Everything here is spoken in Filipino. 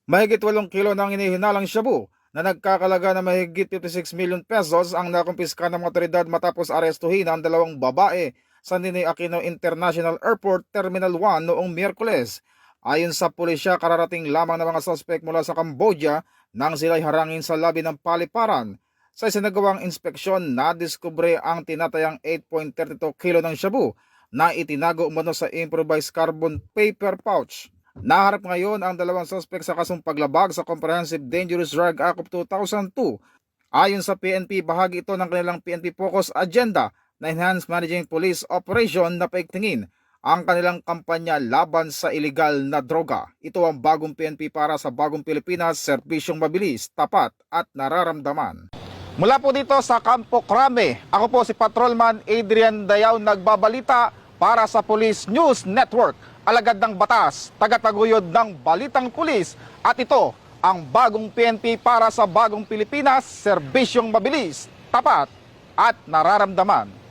Mahigit 8 kilo ng inihinalang shabu na nagkakalaga na mahigit 56 million pesos ang nakumpiska ng mga otoridad matapos arestuhin ang dalawang babae sa Ninoy Aquino International Airport Terminal 1 noong Miyerkules. Ayon sa pulisya, kararating lamang ng mga suspect mula sa Cambodia nang sila'y harangin sa labi ng paliparan. Sa isinagawang inspeksyon, nadiskubre ang tinatayang 8.32 kilo ng shabu na itinago umano sa improvised carbon paper pouch. Naharap ngayon ang dalawang suspect sa kasong paglabag sa Comprehensive Dangerous Drug Act of 2002. Ayon sa PNP, bahagi ito ng kanilang PNP Focus Agenda na Enhanced Managing Police Operation na paigtingin ang kanilang kampanya laban sa ilegal na droga. Ito ang bagong PNP para sa bagong Pilipinas, serbisyong mabilis, tapat at nararamdaman. Mula po dito sa Campo Crame, ako po si Patrolman Adrian Dayaw nagbabalita para sa Police News Network. Alagad ng batas, tagataguyod ng balitang pulis, at ito ang bagong PNP para sa bagong Pilipinas, serbisyong mabilis, tapat at nararamdaman.